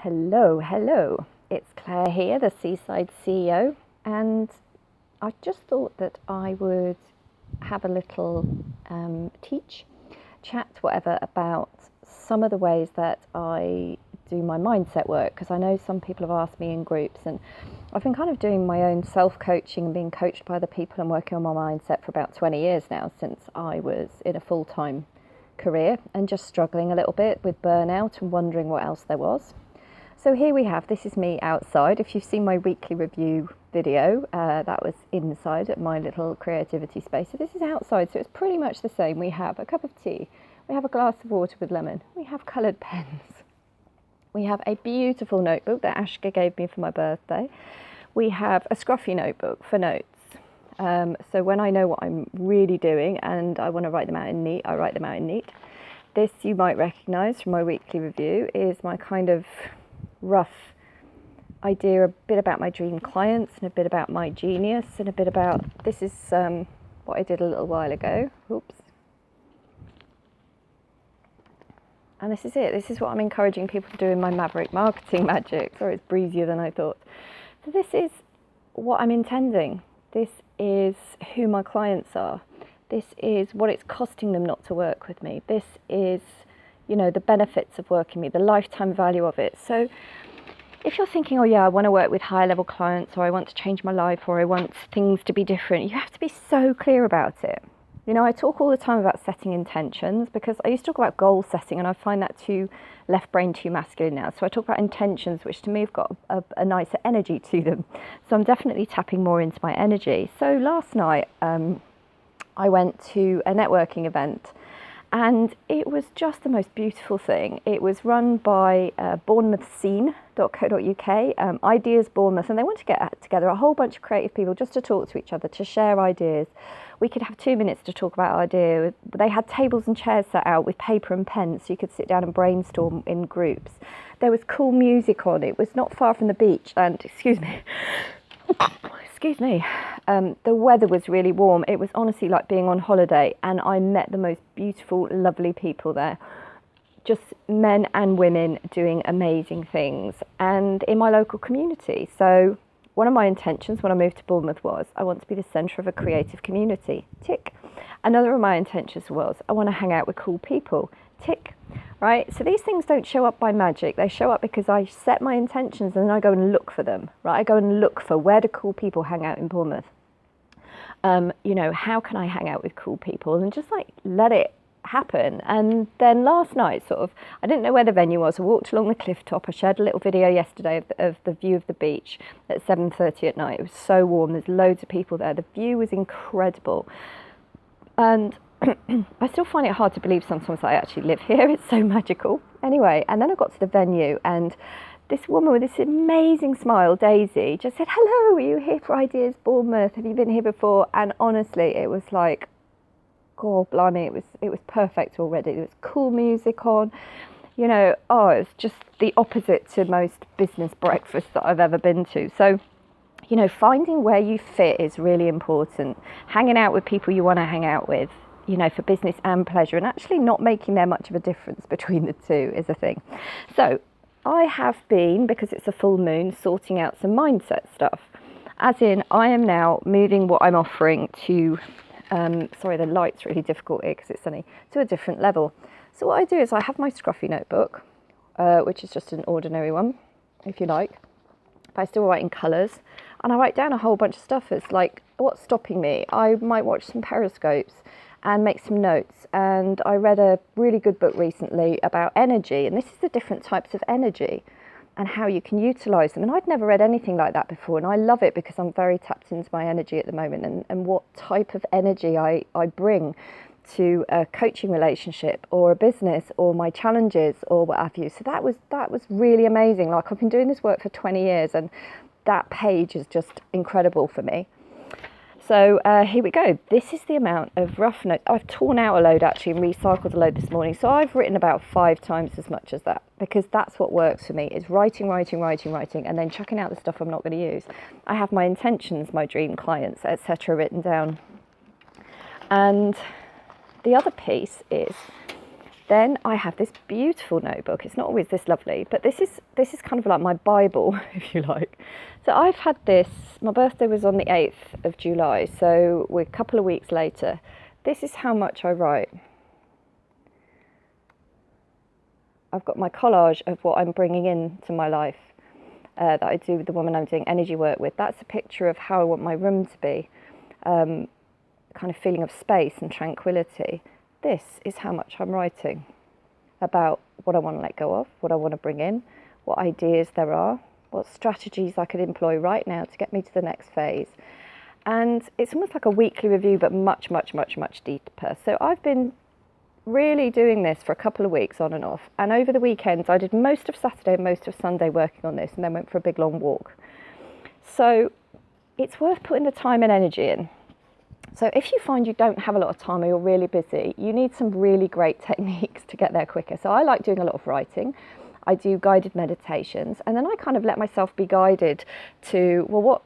Hello. It's Claire here, the Seaside CEO, and I just thought that I would have a little chat, whatever, about some of the ways that I do my mindset work, because I know some people have asked me in groups, and I've been kind of doing my own self-coaching and being coached by other people and working on my mindset for about 20 years now, since I was in a full-time career and just struggling a little bit with burnout and wondering what else there was. So here we have, this is me outside. If you've seen my weekly review video, that was inside at my little creativity space. So this is outside, so it's pretty much the same. We have a cup of tea, we have a glass of water with lemon, we have coloured pens, we have a beautiful notebook that Ashka gave me for my birthday, we have a scruffy notebook for notes. So when I know what I'm really doing and I want to write them out in neat, I write them out in neat. This, you might recognise from my weekly review, is my kind of rough idea, a bit about my dream clients and a bit about my genius and a bit about, this is what I did a little while ago. Oops. And this is it. This is what I'm encouraging people to do in my Maverick Marketing Magic. Sorry, it's breezier than I thought. So this is what I'm intending. This is who my clients are. This is what it's costing them not to work with me. This is, you know, the benefits of working with me, the lifetime value of it. So if you're thinking, oh yeah, I want to work with higher level clients, or I want to change my life, or I want things to be different, you have to be so clear about it. You know, I talk all the time about setting intentions, because I used to talk about goal setting and I find that too left brain, too masculine now. So I talk about intentions, which to me have got a nicer energy to them. So I'm definitely tapping more into my energy. So last night I went to a networking event, and it was just the most beautiful thing. It was run by bournemouthscene.co.uk, Ideas Bournemouth, and they want to get together a whole bunch of creative people just to talk to each other, to share ideas. We could have 2 minutes to talk about ideas. They had tables and chairs set out with paper and pens, so you could sit down and brainstorm in groups. There was cool music on. It was not far from the beach, and excuse me, the weather was really warm. It was honestly like being on holiday, and I met the most beautiful, lovely people there. Just men and women doing amazing things, and in my local community. So one of my intentions when I moved to Bournemouth was I want to be the centre of a creative community. Tick. Another of my intentions was I want to hang out with cool people. Tick. Right? So these things don't show up by magic. They show up because I set my intentions and then I go and look for them. Right? I go and look for where do cool people hang out in Bournemouth. You know, how can I hang out with cool people, and just like let it happen. And then last night, sort of, I didn't know where the venue was. I walked along the cliff top. I shared a little video yesterday of the view of the beach at 7:30 at night. It was so warm. There's loads of people there. The view was incredible. And I still find it hard to believe sometimes that I actually live here. It's so magical. Anyway, and then I got to the venue, and this woman with this amazing smile, Daisy, just said, "Hello, are you here for Ideas Bournemouth? Have you been here before?" And honestly, it was like, God blimey, it was perfect already. There was cool music on, you know. Oh, it was just the opposite to most business breakfasts that I've ever been to. So, you know, finding where you fit is really important. Hanging out with people you want to hang out with, you know, for business and pleasure, and actually not making there much of a difference between the two is a thing. So I have been, because it's a full moon, sorting out some mindset stuff. As in, I am now moving what I'm offering to, sorry, the light's really difficult here because it's sunny, to a different level. So what I do is I have my scruffy notebook, which is just an ordinary one, if you like, but I still write in colours, and I write down a whole bunch of stuff. It's like, what's stopping me? I might watch some periscopes and make some notes. And I read a really good book recently about energy, and this is the different types of energy and how you can utilise them. And I'd never read anything like that before, and I love it because I'm very tapped into my energy at the moment, and what type of energy I bring to a coaching relationship or a business or my challenges or what have you. So that was really amazing. Like, I've been doing this work for 20 years, and that page is just incredible for me. So here we go. This is the amount of rough notes. I've torn out a load actually and recycled a load this morning. So I've written about 5 times as much as that, because that's what works for me, is writing, and then chucking out the stuff I'm not going to use. I have my intentions, my dream clients, etc. written down. And the other piece is Then I have this beautiful notebook. It's not always this lovely, but this is kind of like my Bible, if you like. So I've had this, my birthday was on the 8th of July, so we're a couple of weeks later. This is how much I write. I've got my collage of what I'm bringing into my life that I do with the woman I'm doing energy work with. That's a picture of how I want my room to be, kind of feeling of space and tranquility. This is how much I'm writing about what I want to let go of, what I want to bring in, what ideas there are, what strategies I could employ right now to get me to the next phase. And it's almost like a weekly review, but much, much, much, much deeper. So I've been really doing this for a couple of weeks on and off. And over the weekends, I did most of Saturday and most of Sunday working on this, and then went for a big long walk. So it's worth putting the time and energy in. So if you find you don't have a lot of time or you're really busy, you need some really great techniques to get there quicker. So I like doing a lot of writing. I do guided meditations, and then I kind of let myself be guided to, well,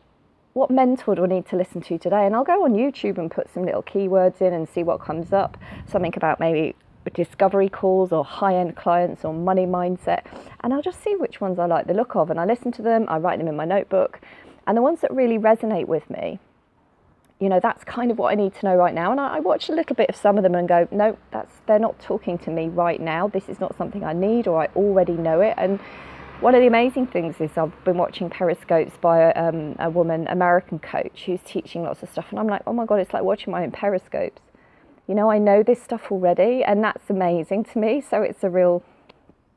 what mentor do I need to listen to today? And I'll go on YouTube and put some little keywords in and see what comes up. Something about maybe discovery calls or high-end clients or money mindset. And I'll just see which ones I like the look of, and I listen to them, I write them in my notebook. And the ones that really resonate with me, you know, that's kind of what I need to know right now. And I watch a little bit of some of them and go, no, they're not talking to me right now. This is not something I need, or I already know it. And one of the amazing things is I've been watching Periscopes by a woman, American coach, who's teaching lots of stuff. And I'm like, oh my God, it's like watching my own Periscopes. You know, I know this stuff already, and that's amazing to me. So it's a real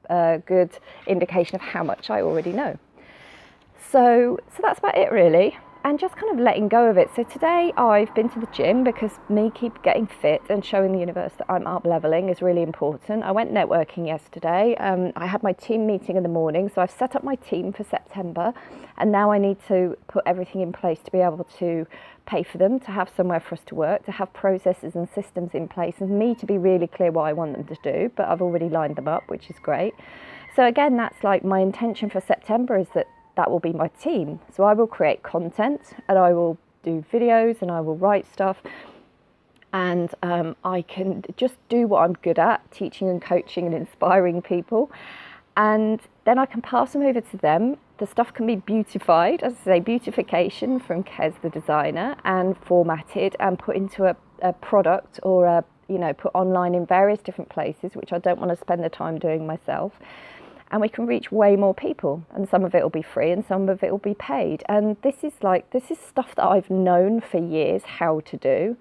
good indication of how much I already know. So that's about it, really. And just kind of letting go of it. So today I've been to the gym because me keep getting fit and showing the universe that I'm up leveling is really important. I went networking yesterday. I had my team meeting in the morning. So I've set up my team for September. And now I need to put everything in place to be able to pay for them, to have somewhere for us to work, to have processes and systems in place, and me to be really clear what I want them to do. But I've already lined them up, which is great. So again, that's like my intention for September, is that will be my team. So I will create content, and I will do videos, and I will write stuff, and I can just do what I'm good at, teaching and coaching and inspiring people. And then I can pass them over to them. The stuff can be beautified, as I say, beautification from Kez the designer, and formatted and put into a product, or put online in various different places, which I don't want to spend the time doing myself. And we can reach way more people, and some of it will be free and some of it will be paid. And this is stuff that I've known for years how to do,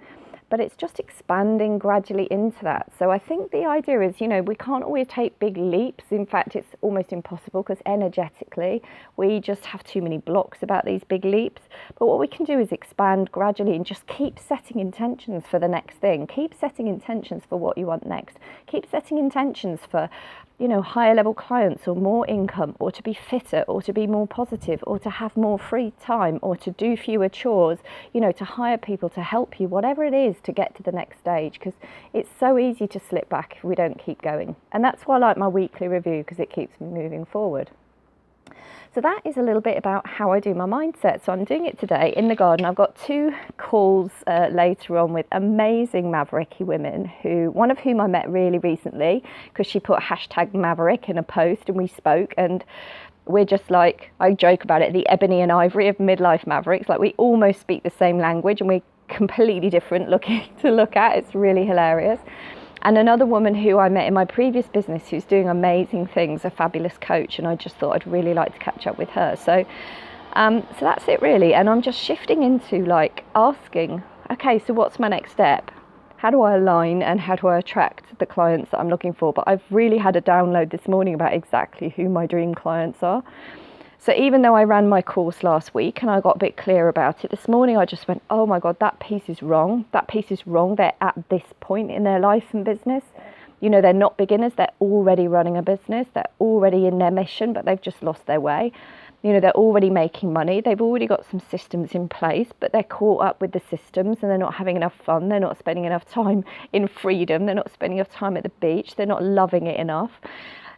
but it's just expanding gradually into that. So I think the idea is, we can't always take big leaps. In fact, it's almost impossible, because energetically we just have too many blocks about these big leaps. But what we can do is expand gradually and just keep setting intentions for the next thing. Keep setting intentions for what you want next. Keep setting intentions for higher level clients, or more income, or to be fitter, or to be more positive, or to have more free time, or to do fewer chores, to hire people to help you, whatever it is, to get to the next stage, because it's so easy to slip back if we don't keep going. And that's why I like my weekly review, because it keeps me moving forward. So that is a little bit about how I do my mindset. So I'm doing it today in the garden. I've got 2 calls later on with amazing mavericky women, one of whom I met really recently, because she put #Maverick in a post, and we spoke, and we're just like, I joke about it, the ebony and ivory of midlife mavericks. Like, we almost speak the same language, and we're completely different to look at. It's really hilarious. And another woman who I met in my previous business, who's doing amazing things, a fabulous coach, and I just thought I'd really like to catch up with her. So that's it, really. And I'm just shifting into asking, okay, so what's my next step? How do I align, and how do I attract the clients that I'm looking for? But I've really had a download this morning about exactly who my dream clients are. So even though I ran my course last week and I got a bit clear about it, this morning I just went, oh my God, that piece is wrong. That piece is wrong. They're at this point in their life and business. They're not beginners. They're already running a business. They're already in their mission, but they've just lost their way. They're already making money. They've already got some systems in place, but they're caught up with the systems, and they're not having enough fun. They're not spending enough time in freedom. They're not spending enough time at the beach. They're not loving it enough.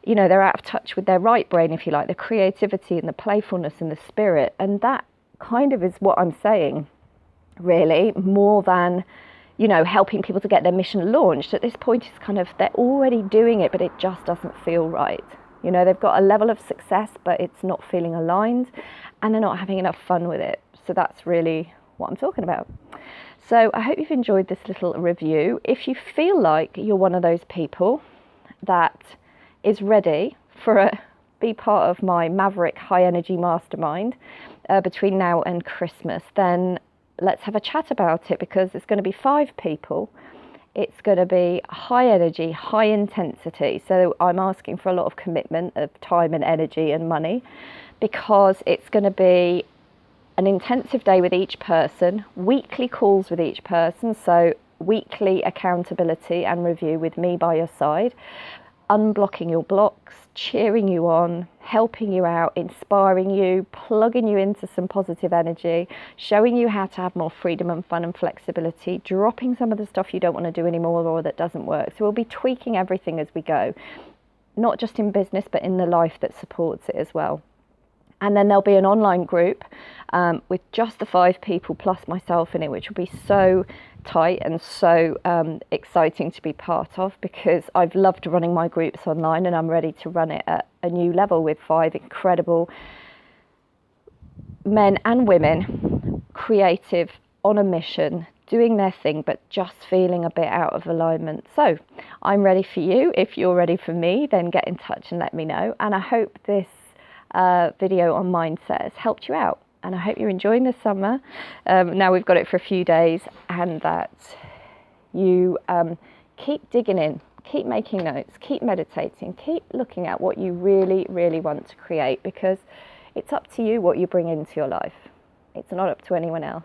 They're out of touch with their right brain, if you like, the creativity and the playfulness and the spirit. And that kind of is what I'm saying, really, more than, you know, helping people to get their mission launched. At this point, it's kind of, they're already doing it, but it just doesn't feel right. You know, they've got a level of success, but it's not feeling aligned, and they're not having enough fun with it. So that's really what I'm talking about. So I hope you've enjoyed this little review. If you feel like you're one of those people that is ready for be part of my Maverick High Energy Mastermind between now and Christmas, then let's have a chat about it, because it's going to be 5 people. It's going to be high energy, high intensity. So I'm asking for a lot of commitment of time and energy and money, because it's going to be an intensive day with each person, weekly calls with each person, so weekly accountability and review with me by your side, unblocking your blocks, cheering you on, helping you out, inspiring you, plugging you into some positive energy, showing you how to have more freedom and fun and flexibility, dropping some of the stuff you don't want to do anymore or that doesn't work. So we'll be tweaking everything as we go, not just in business, but in the life that supports it as well. And then there'll be an online group with just the 5 people plus myself in it, which will be so tight and so exciting to be part of, because I've loved running my groups online, and I'm ready to run it at a new level with 5 incredible men and women, creative, on a mission, doing their thing, but just feeling a bit out of alignment. So I'm ready for you. If you're ready for me, then get in touch and let me know. And I hope this video on mindset has helped you out, and I hope you're enjoying the summer. Now we've got it for a few days, and that you keep digging in, keep making notes, keep meditating, keep looking at what you really, really want to create, because it's up to you what you bring into your life. It's not up to anyone else.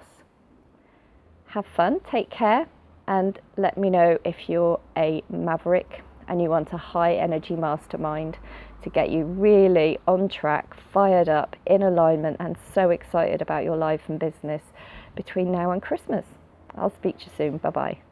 Have fun, take care, and let me know if you're a maverick and you want a high energy mastermind to get you really on track, fired up, in alignment, and so excited about your life and business between now and Christmas. I'll speak to you soon. Bye-bye.